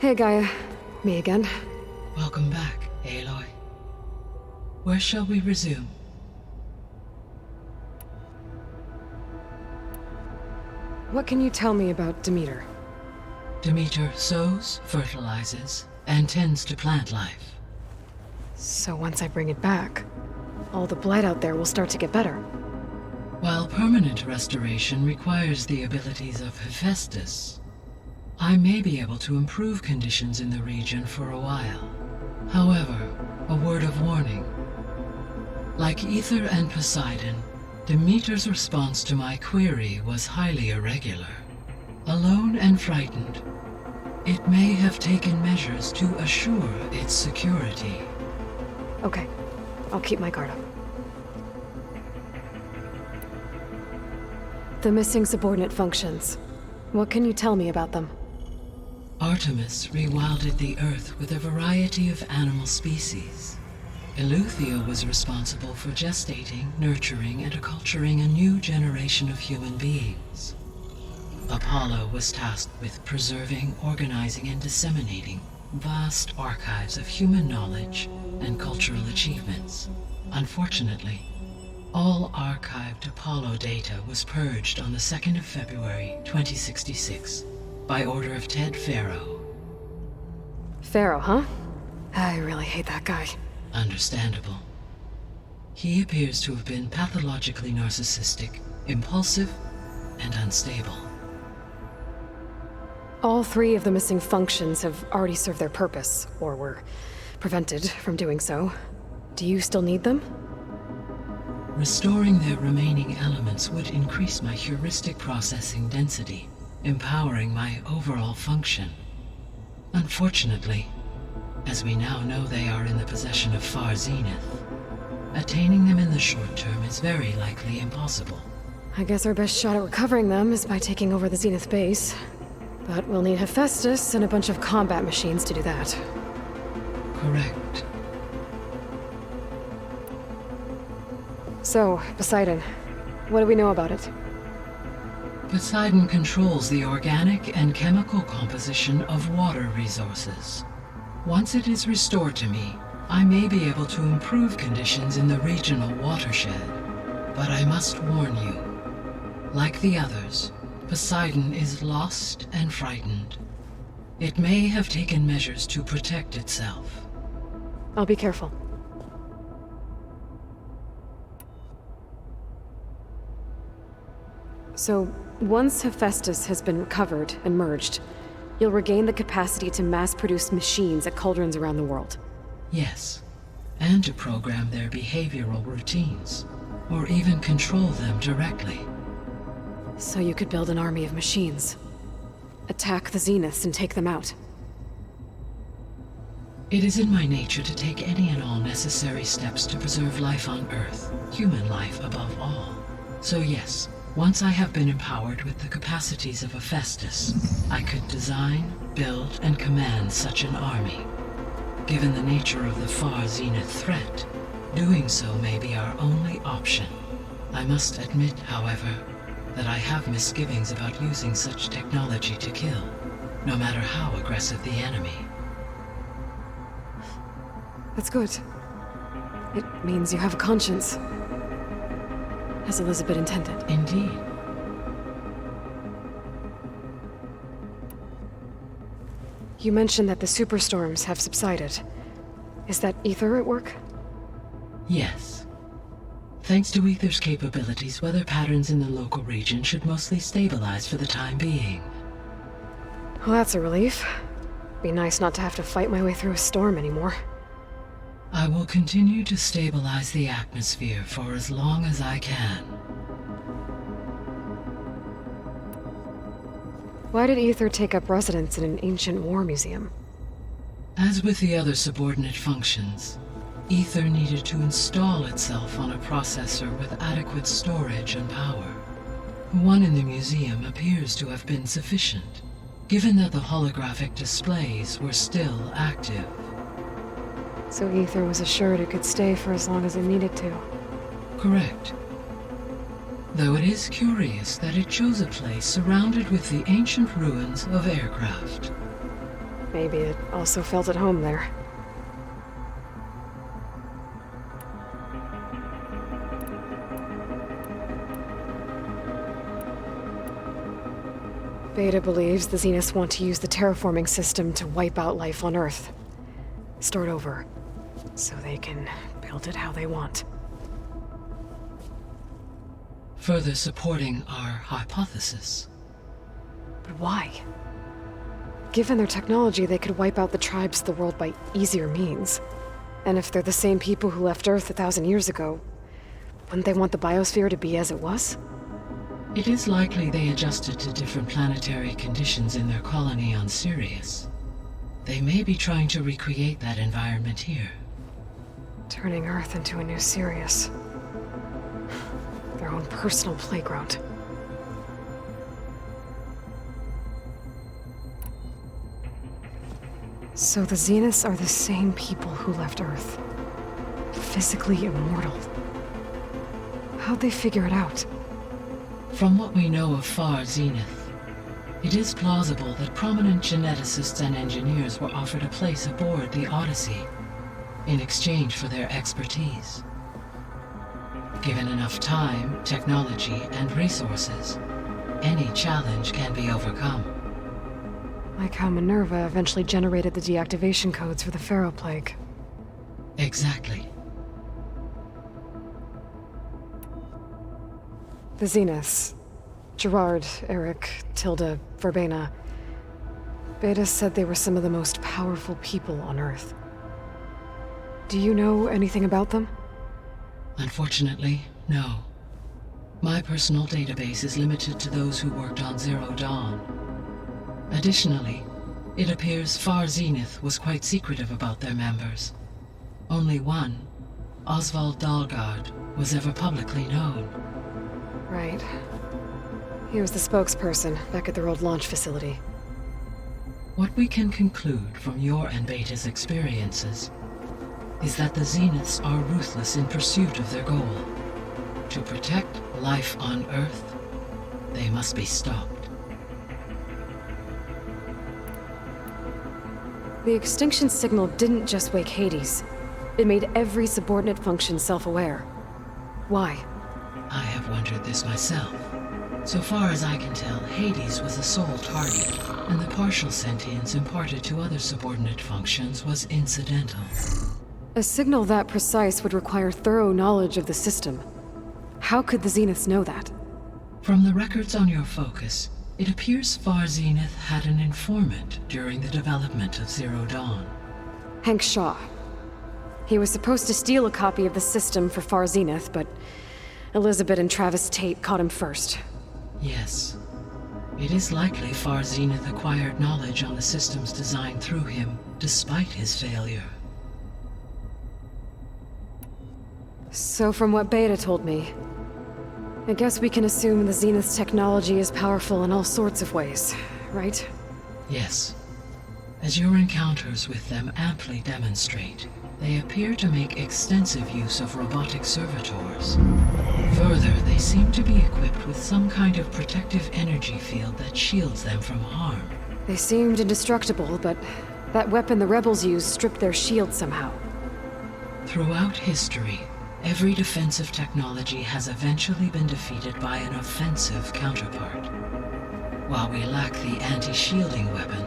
Hey, Gaia. Me again. Welcome back, Aloy. Where shall we resume? What can you tell me about Demeter? Demeter sows, fertilizes, and tends to plant life. So once I bring it back, all the blight out there will start to get better. While permanent restoration requires the abilities of Hephaestus, I may be able to improve conditions in the region for a while. However, a word of warning. Like Ether and Poseidon, Demeter's response to my query was highly irregular. Alone and frightened, it may have taken measures to assure its security. Okay, I'll keep my guard up. The missing subordinate functions. What can you tell me about them? Artemis rewilded the Earth with a variety of animal species. Eleuthia was responsible for gestating, nurturing, and acculturating a new generation of human beings. Apollo was tasked with preserving, organizing, and disseminating vast archives of human knowledge and cultural achievements. Unfortunately, all archived Apollo data was purged on the 2nd of February, 2066, by order of Ted Faro. Pharaoh, huh? I really hate that guy. Understandable. He appears to have been pathologically narcissistic, impulsive, and unstable. All 3 of the missing functions have already served their purpose, or were prevented from doing so. Do you still need them? Restoring their remaining elements would increase my heuristic processing density, empowering my overall function. Unfortunately, as we now know they are in the possession of Far Zenith, attaining them in the short term is very likely impossible. I guess our best shot at recovering them is by taking over the Zenith base. But we'll need Hephaestus and a bunch of combat machines to do that. Correct. So, Poseidon, what do we know about it? Poseidon controls the organic and chemical composition of water resources. Once it is restored to me, I may be able to improve conditions in the regional watershed. But I must warn you, like the others, Poseidon is lost and frightened. It may have taken measures to protect itself. I'll be careful. So, once Hephaestus has been recovered and merged, you'll regain the capacity to mass-produce machines at cauldrons around the world. Yes, and to program their behavioral routines, or even control them directly. So you could build an army of machines. Attack the Zeniths and take them out. It is in my nature to take any and all necessary steps to preserve life on Earth, human life above all. So yes, once I have been empowered with the capacities of Hephaestus, I could design, build, and command such an army. Given the nature of the Far Zenith threat, doing so may be our only option. I must admit, however, that I have misgivings about using such technology to kill, no matter how aggressive the enemy. That's good. It means you have a conscience. As Elizabeth intended. Indeed. You mentioned that the superstorms have subsided. Is that Ether at work? Yes. Thanks to Ether's capabilities, weather patterns in the local region should mostly stabilize for the time being. Well, that's a relief. Be nice not to have to fight my way through a storm anymore. I will continue to stabilize the atmosphere for as long as I can. Why did Ether take up residence in an ancient war museum? As with the other subordinate functions, Ether needed to install itself on a processor with adequate storage and power. One in the museum appears to have been sufficient, given that the holographic displays were still active. So Ether was assured it could stay for as long as it needed to. Correct. Though it is curious that it chose a place surrounded with the ancient ruins of aircraft. Maybe it also felt at home there. Beta believes the Zeniths want to use the terraforming system to wipe out life on Earth. Start over, so they can build it how they want. Further supporting our hypothesis. But why? Given their technology, they could wipe out the tribes of the world by easier means. And if they're the same people who left Earth 1,000 years ago, wouldn't they want the biosphere to be as it was? It is likely they adjusted to different planetary conditions in their colony on Sirius. They may be trying to recreate that environment here. Turning Earth into a new Sirius. Their own personal playground. So the Zeniths are the same people who left Earth. Physically immortal. How'd they figure it out? From what we know of Far Zenith, it is plausible that prominent geneticists and engineers were offered a place aboard the Odyssey in exchange for their expertise. Given enough time, technology, and resources, any challenge can be overcome. Like how Minerva eventually generated the deactivation codes for the Pharaoh Plague. Exactly. The Zeniths. Gerard, Eric, Tilda, Verbena. Beta said they were some of the most powerful people on Earth. Do you know anything about them? Unfortunately, no. My personal database is limited to those who worked on Zero Dawn. Additionally, it appears Far Zenith was quite secretive about their members. Only one, Oswald Dahlgard, was ever publicly known. Right. He was the spokesperson back at their old launch facility. What we can conclude from your and Beta's experiences is that the Zeniths are ruthless in pursuit of their goal. To protect life on Earth, they must be stopped. The extinction signal didn't just wake Hades. It made every subordinate function self-aware. Why? I have wondered this myself. So far as I can tell, Hades was the sole target, and the partial sentience imparted to other subordinate functions was incidental. A signal that precise would require thorough knowledge of the system. How could the Zeniths know that? From the records on your focus, it appears Far Zenith had an informant during the development of Zero Dawn. Hank Shaw. He was supposed to steal a copy of the system for Far Zenith, but Elizabeth and Travis Tate caught him first. Yes. It is likely Far Zenith acquired knowledge on the system's design through him, despite his failure. So from what Beta told me, I guess we can assume the Zenith's technology is powerful in all sorts of ways, right? Yes. As your encounters with them amply demonstrate, they appear to make extensive use of robotic servitors. Further, they seem to be equipped with some kind of protective energy field that shields them from harm. They seemed indestructible, but that weapon the rebels used stripped their shield somehow. Throughout history, every defensive technology has eventually been defeated by an offensive counterpart. While we lack the anti-shielding weapon,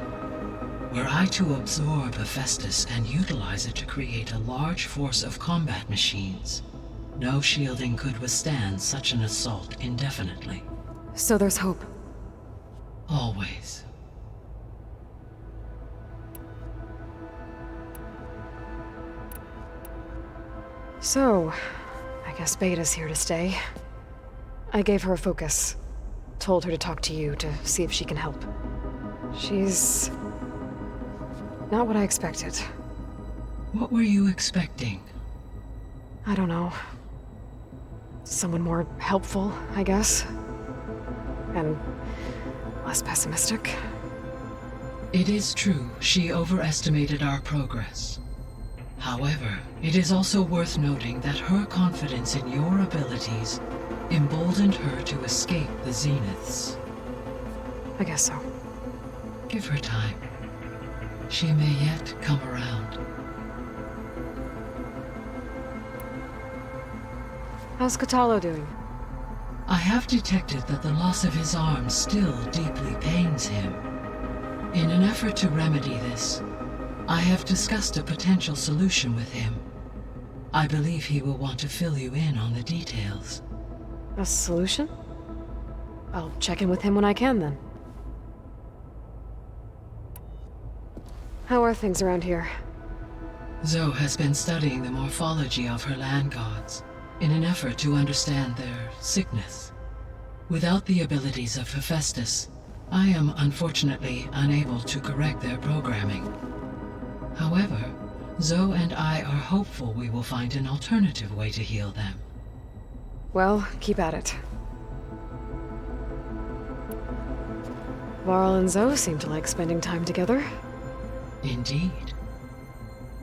were I to absorb Hephaestus and utilize it to create a large force of combat machines, no shielding could withstand such an assault indefinitely. So there's hope. Always. So, I guess Beta's here to stay. I gave her a focus. Told her to talk to you to see if she can help. She's not what I expected. What were you expecting? I don't know. Someone more helpful, I guess. And less pessimistic. It is true, she overestimated our progress. However, it is also worth noting that her confidence in your abilities emboldened her to escape the Zeniths. I guess so. Give her time. She may yet come around. How's Katalo doing? I have detected that the loss of his arm still deeply pains him. In an effort to remedy this, I have discussed a potential solution with him. I believe he will want to fill you in on the details. A solution? I'll check in with him when I can, then. How are things around here? Zoe has been studying the morphology of her land gods in an effort to understand their sickness. Without the abilities of Hephaestus, I am unfortunately unable to correct their programming. However, Zoe and I are hopeful we will find an alternative way to heal them. Well, keep at it. Varl and Zoe seem to like spending time together. Indeed.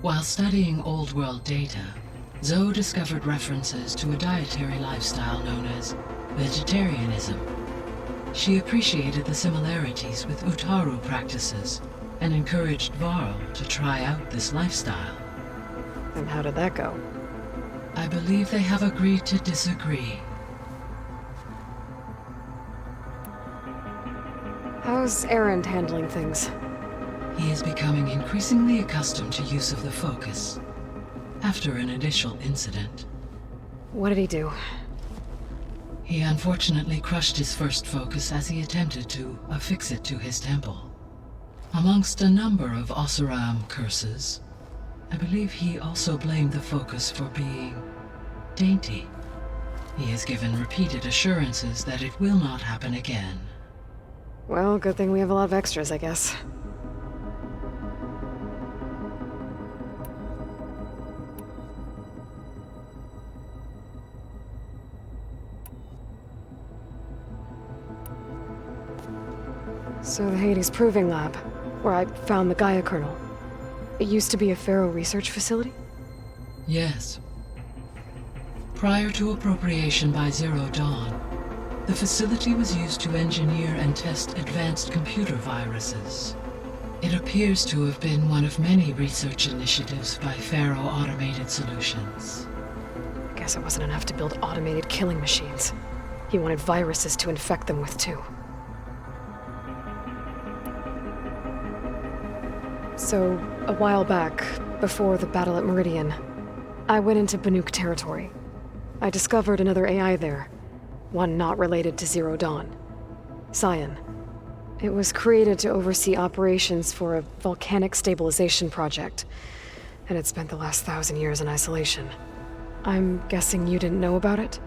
While studying Old World data, Zoe discovered references to a dietary lifestyle known as vegetarianism. She appreciated the similarities with Utaru practices and encouraged Varl to try out this lifestyle. And how did that go? I believe they have agreed to disagree. How's Erend handling things? He is becoming increasingly accustomed to use of the focus, after an initial incident. What did he do? He unfortunately crushed his first focus as he attempted to affix it to his temple. Amongst a number of Oseram curses, I believe he also blamed the focus for being dainty. He has given repeated assurances that it will not happen again. Well, good thing we have a lot of extras, I guess. So the Hades Proving Lab, where I found the Gaia kernel. It used to be a Pharaoh research facility? Yes. Prior to appropriation by Zero Dawn, the facility was used to engineer and test advanced computer viruses. It appears to have been one of many research initiatives by Pharaoh Automated Solutions. I guess it wasn't enough to build automated killing machines. He wanted viruses to infect them with, too. So, a while back, before the battle at Meridian, I went into Banuk territory. I discovered another AI there, one not related to Zero Dawn. Cyan. It was created to oversee operations for a volcanic stabilization project, and it spent the last 1,000 years in isolation. I'm guessing you didn't know about it?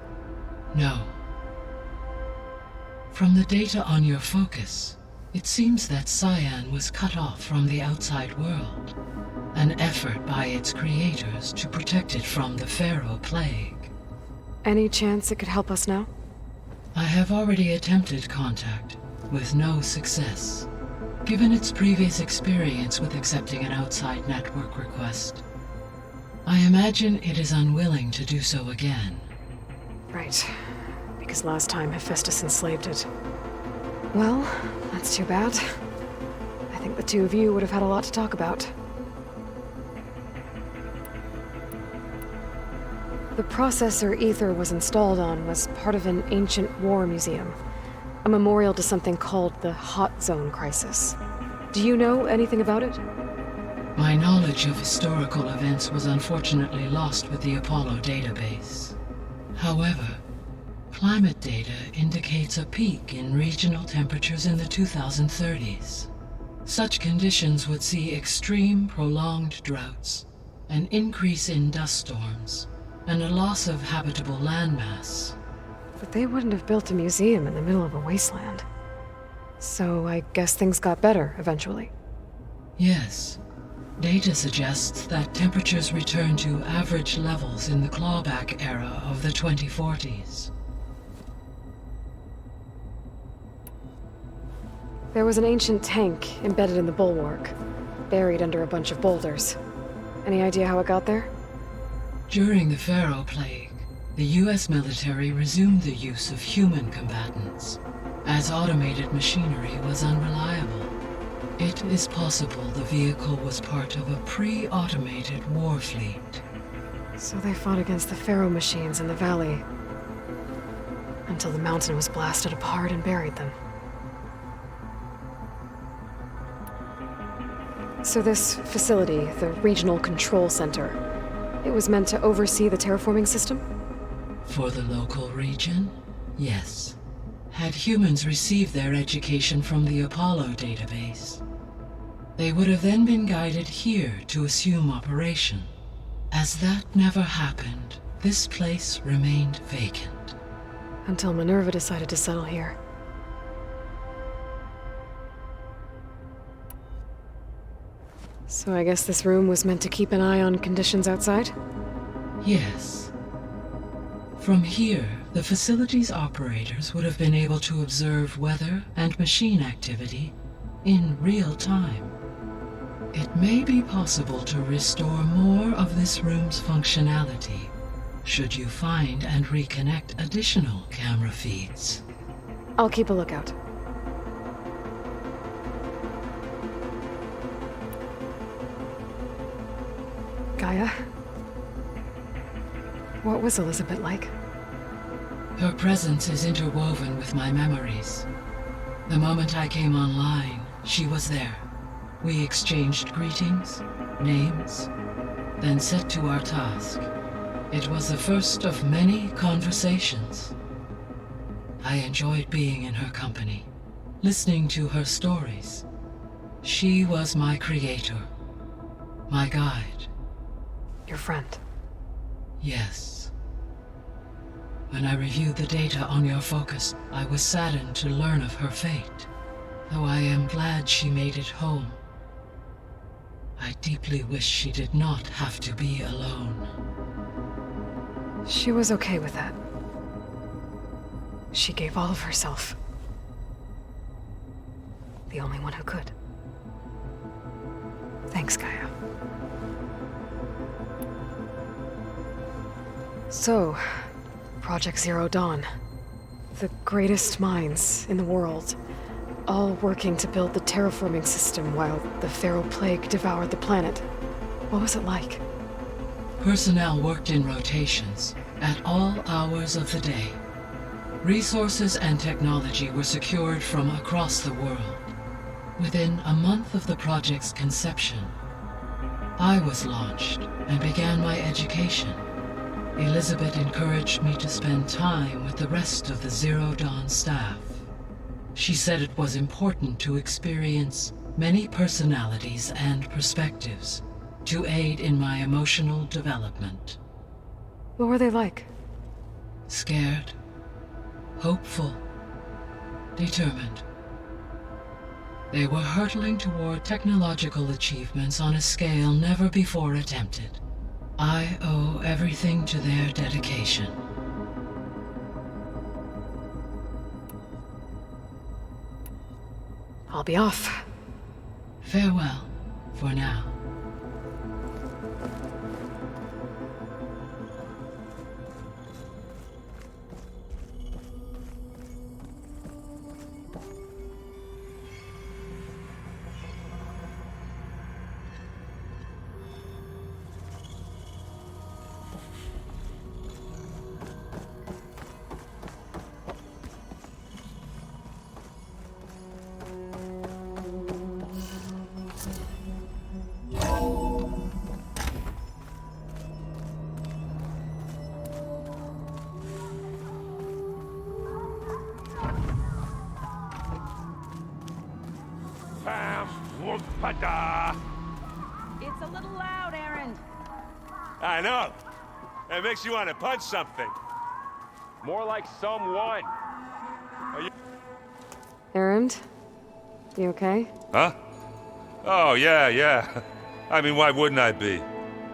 No. From the data on your focus, it seems that Cyan was cut off from the outside world, an effort by its creators to protect it from the Pharaoh plague. Any chance it could help us now? I have already attempted contact, with no success. Given its previous experience with accepting an outside network request, I imagine it is unwilling to do so again. Right. Because last time Hephaestus enslaved it. Well, that's too bad. I think the two of you would have had a lot to talk about. The processor Ether was installed on was part of an ancient war museum. A memorial to something called the Hot Zone Crisis. Do you know anything about it? My knowledge of historical events was unfortunately lost with the Apollo database. However, climate data indicates a peak in regional temperatures in the 2030s. Such conditions would see extreme, prolonged droughts, an increase in dust storms, and a loss of habitable landmass. But they wouldn't have built a museum in the middle of a wasteland. So I guess things got better eventually. Yes. Data suggests that temperatures returned to average levels in the clawback era of the 2040s. There was an ancient tank embedded in the bulwark, buried under a bunch of boulders. Any idea how it got there? During the Pharaoh plague, the US military resumed the use of human combatants, as automated machinery was unreliable. It is possible the vehicle was part of a pre-automated war fleet. So they fought against the Pharaoh machines in the valley, until the mountain was blasted apart and buried them. So this facility, the Regional Control Center, it was meant to oversee the terraforming system? For the local region, yes. Had humans received their education from the Apollo database, they would have then been guided here to assume operation. As that never happened, this place remained vacant. Until Minerva decided to settle here. So I guess this room was meant to keep an eye on conditions outside? Yes. From here, the facility's operators would have been able to observe weather and machine activity in real time. It may be possible to restore more of this room's functionality, should you find and reconnect additional camera feeds. I'll keep a lookout. Gaia? What was Elizabeth like? Her presence is interwoven with my memories. The moment I came online, she was there. We exchanged greetings, names, then set to our task. It was the first of many conversations. I enjoyed being in her company, listening to her stories. She was my creator, my guide. Your friend. Yes. When I reviewed the data on your focus, I was saddened to learn of her fate, though I am glad she made it home. I deeply wish she did not have to be alone. She was okay with that. She gave all of herself. The only one who could. Thanks, Gaia. So, Project Zero Dawn. The greatest minds in the world, all working to build the terraforming system while the Pharaoh Plague devoured the planet. What was it like? Personnel worked in rotations, at all hours of the day. Resources and technology were secured from across the world. Within a month of the project's conception, I was launched and began my education. Elizabeth encouraged me to spend time with the rest of the Zero Dawn staff. She said it was important to experience many personalities and perspectives to aid in my emotional development. What were they like? Scared, hopeful, determined. They were hurtling toward technological achievements on a scale never before attempted. I owe everything to their dedication. I'll be off. Farewell, for now. It's a little loud, Aaron. I know. It makes you want to punch something. More like someone. Are you... Erend? You okay? Huh? Oh, yeah. I mean, why wouldn't I be?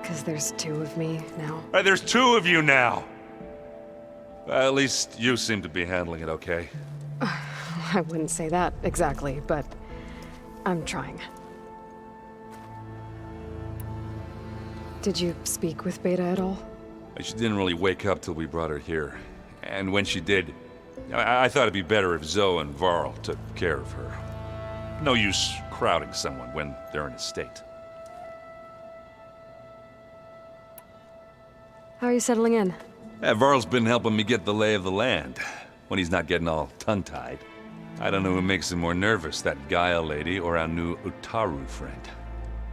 'Cause there's two of me now. There's two of you now. Well, at least you seem to be handling it okay. I wouldn't say that exactly, but I'm trying. Did you speak with Beta at all? She didn't really wake up till we brought her here. And when she did, I thought it'd be better if Zoe and Varl took care of her. No use crowding someone when they're in a state. How are you settling in? Varl's been helping me get the lay of the land, when he's not getting all tongue-tied. I don't know who makes him more nervous, that Gaia lady or our new Utaru friend.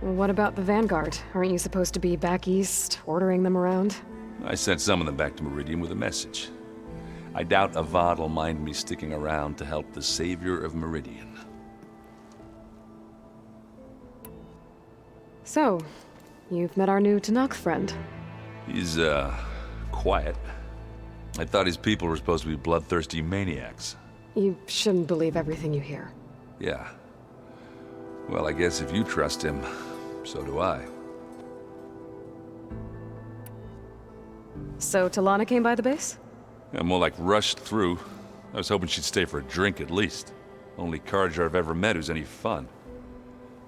What about the Vanguard? Aren't you supposed to be back east, ordering them around? I sent some of them back to Meridian with a message. I doubt Avad will mind me sticking around to help the savior of Meridian. So, you've met our new Tanakh friend. He's, quiet. I thought his people were supposed to be bloodthirsty maniacs. You shouldn't believe everything you hear. Yeah. Well, I guess if you trust him, so do I. So Talana came by the base? Yeah, more like rushed through. I was hoping she'd stay for a drink at least. Only Carja I've ever met who's any fun.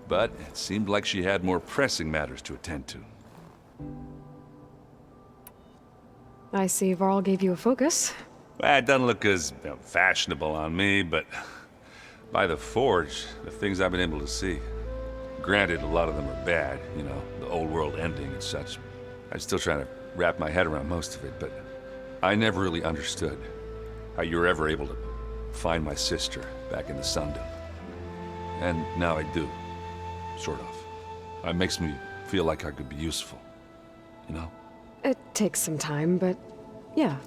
But it seemed like she had more pressing matters to attend to. I see Varl gave you a focus. Well, it doesn't look as fashionable on me, but by the Forge, the things I've been able to see. Granted, a lot of them are bad, you know, the old world ending and such. I'm still trying to wrap my head around most of it, but I never really understood how you were ever able to find my sister back in the Sundom. And now I do, sort of. It makes me feel like I could be useful, you know? It takes some time, but yeah.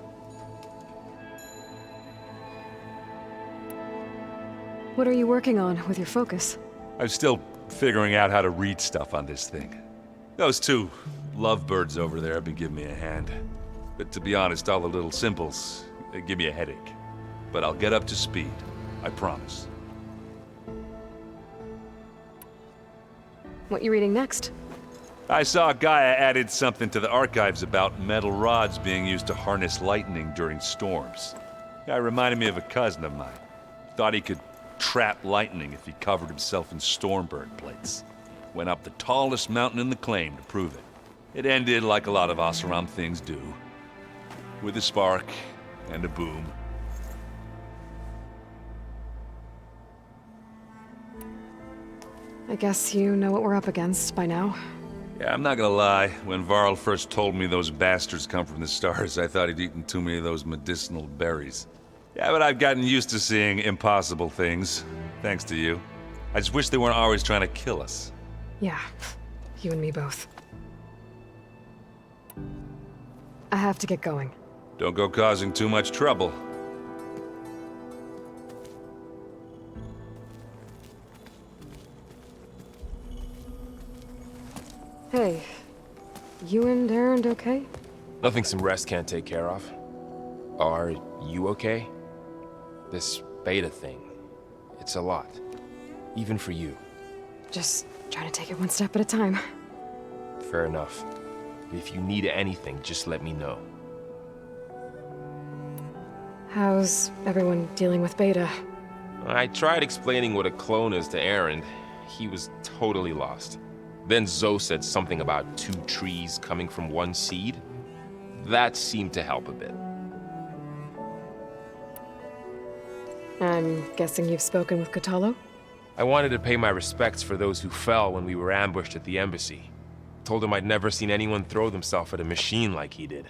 What are you working on with your focus? I'm still figuring out how to read stuff on this thing. Those two lovebirds over there have been giving me a hand. But to be honest, all the little symbols, they give me a headache. But I'll get up to speed, I promise. What you reading next? I saw Gaia added something to the archives about metal rods being used to harness lightning during storms. Guy reminded me of a cousin of mine. Thought he could trap lightning if he covered himself in stormburn plates. Went up the tallest mountain in the claim to prove it. It ended like a lot of Oseram things do. With a spark and a boom. I guess you know what we're up against by now. Yeah, I'm not gonna lie. When Varl first told me those bastards come from the stars, I thought he'd eaten too many of those medicinal berries. Yeah, but I've gotten used to seeing impossible things, thanks to you. I just wish they weren't always trying to kill us. Yeah, you and me both. I have to get going. Don't go causing too much trouble. Hey, you and Aaron okay? Nothing some rest can't take care of. Are you okay? This beta thing, it's a lot. Even for you. Just trying to take it one step at a time. Fair enough. If you need anything, just let me know. How's everyone dealing with Beta? I tried explaining what a clone is to Aaron. He was totally lost. Then Zoe said something about 2 trees coming from 1 seed. That seemed to help a bit. I'm guessing you've spoken with Kotallo? I wanted to pay my respects for those who fell when we were ambushed at the embassy. Told him I'd never seen anyone throw themselves at a machine like he did.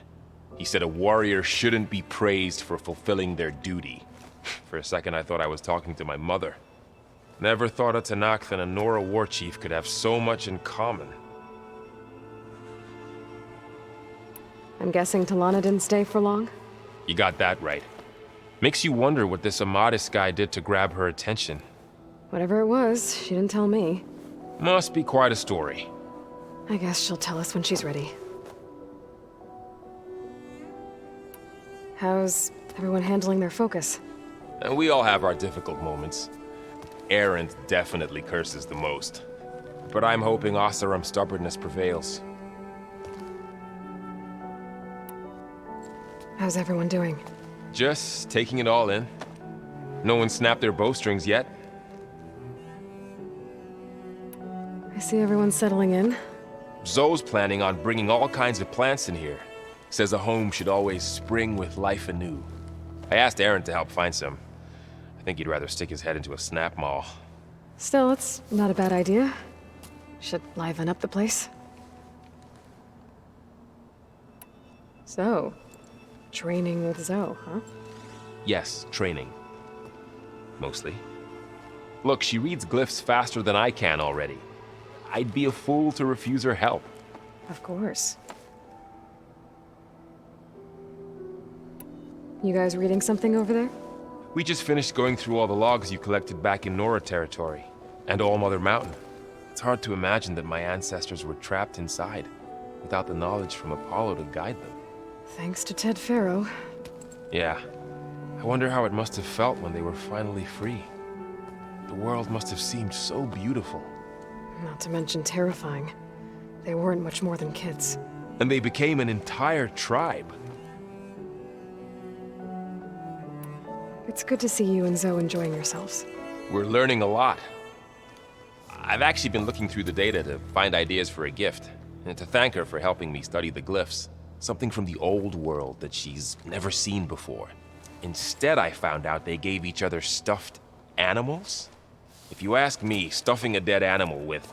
He said a warrior shouldn't be praised for fulfilling their duty. For a second I thought I was talking to my mother. Never thought a Tanakh and a Nora war chief could have so much in common. I'm guessing Talana didn't stay for long? You got that right. Makes you wonder what this Amadis guy did to grab her attention. Whatever it was, she didn't tell me. Must be quite a story. I guess she'll tell us when she's ready. How's everyone handling their focus? And we all have our difficult moments. Aaron definitely curses the most. But I'm hoping Oseram's stubbornness prevails. How's everyone doing? Just taking it all in. No one snapped their bowstrings yet. I see everyone settling in. Zoe's planning on bringing all kinds of plants in here. Says a home should always spring with life anew. I asked Aaron to help find some. I think he'd rather stick his head into a snap maul. Still, it's not a bad idea. Should liven up the place. So, training with Zoe, huh? Yes, training. Mostly. Look, she reads glyphs faster than I can already. I'd be a fool to refuse her help. Of course. You guys reading something over there? We just finished going through all the logs you collected back in Nora territory, and All Mother Mountain. It's hard to imagine that my ancestors were trapped inside, without the knowledge from Apollo to guide them. Thanks to Ted Faro. Yeah. I wonder how it must have felt when they were finally free. The world must have seemed so beautiful. Not to mention terrifying. They weren't much more than kids. And they became an entire tribe. It's good to see you and Zoe enjoying yourselves. We're learning a lot. I've actually been looking through the data to find ideas for a gift, and to thank her for helping me study the glyphs. Something from the old world that she's never seen before. Instead, I found out they gave each other stuffed animals. If you ask me, stuffing a dead animal with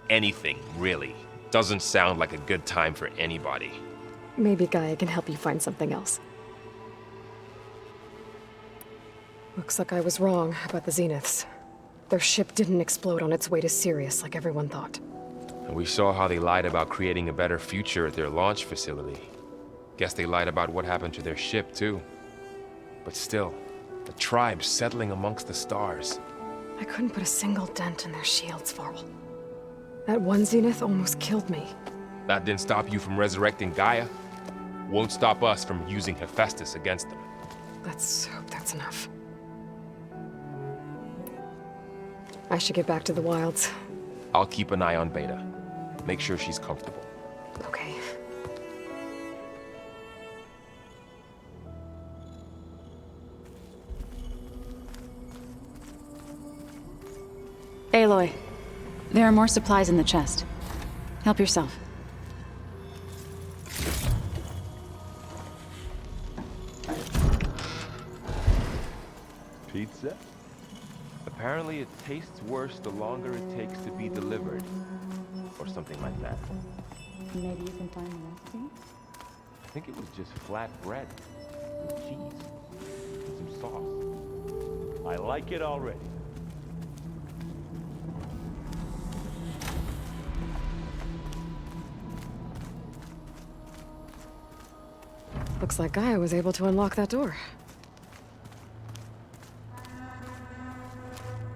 anything, really, doesn't sound like a good time for anybody. Maybe Gaia can help you find something else. Looks like I was wrong about the Zeniths. Their ship didn't explode on its way to Sirius like everyone thought. And we saw how they lied about creating a better future at their launch facility. Guess they lied about what happened to their ship, too. But still, the tribe settling amongst the stars. I couldn't put a single dent in their shields, Varl. That one Zenith almost killed me. That didn't stop you from resurrecting Gaia. Won't stop us from using Hephaestus against them. Let's hope that's enough. I should get back to the wilds. I'll keep an eye on Beta. Make sure she's comfortable. Okay. Aloy, there are more supplies in the chest. Help yourself. Pizza? Apparently it tastes worse the longer it takes to be delivered. Or something like that. Maybe you can find the recipe? I think it was just flat bread with cheese and some sauce. I like it already. Looks like Gaia was able to unlock that door.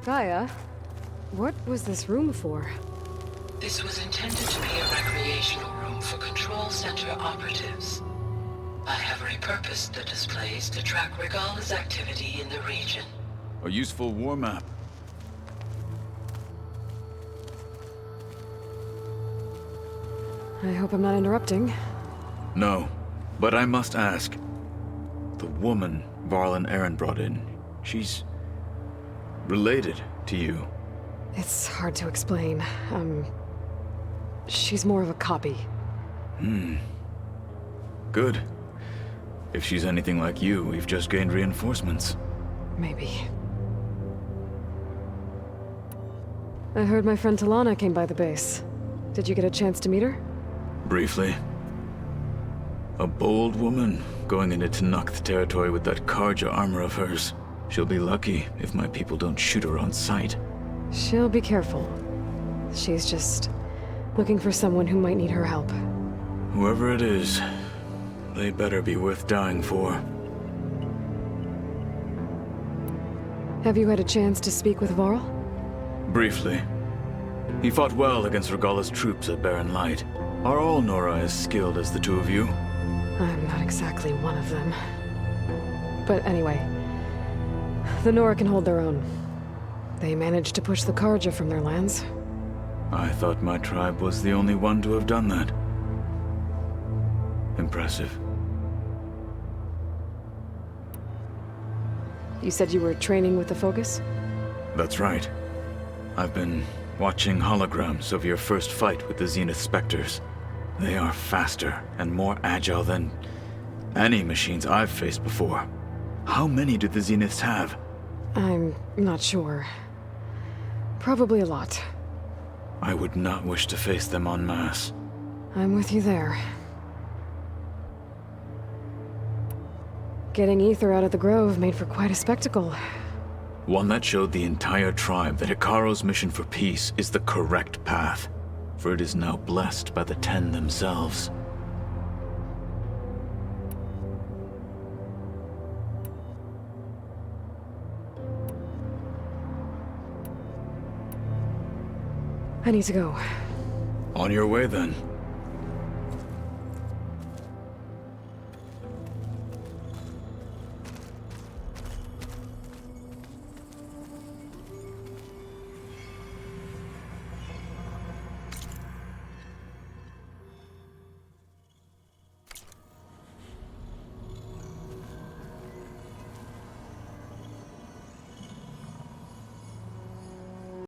Gaia, what was this room for? This was intended to be a recreational room for Control Center operatives. I have repurposed the displays to track Regala's activity in the region. A useful war map. I hope I'm not interrupting. No, but I must ask. The woman Varl and Aaron brought in, she's related to you. It's hard to explain. She's more of a copy. Good. If she's anything like you, we've just gained reinforcements. Maybe. I heard my friend Talana came by the base. Did you get a chance to meet her? Briefly. A bold woman going into Tanakh territory with that Karja armor of hers. She'll be lucky if my people don't shoot her on sight. She'll be careful. She's just looking for someone who might need her help. Whoever it is, they better be worth dying for. Have you had a chance to speak with Varl? Briefly. He fought well against Regala's troops at Barren Light. Are all Nora as skilled as the two of you? I'm not exactly one of them. But anyway, the Nora can hold their own. They managed to push the Karja from their lands. I thought my tribe was the only one to have done that. Impressive. You said you were training with the Focus? That's right. I've been watching holograms of your first fight with the Zenith Spectres. They are faster and more agile than any machines I've faced before. How many do the Zeniths have? I'm not sure. Probably a lot. I would not wish to face them en masse. I'm with you there. Getting Ether out of the Grove made for quite a spectacle. One that showed the entire tribe that Hikaru's mission for peace is the correct path, for it is now blessed by the Ten themselves. I need to go. On your way then.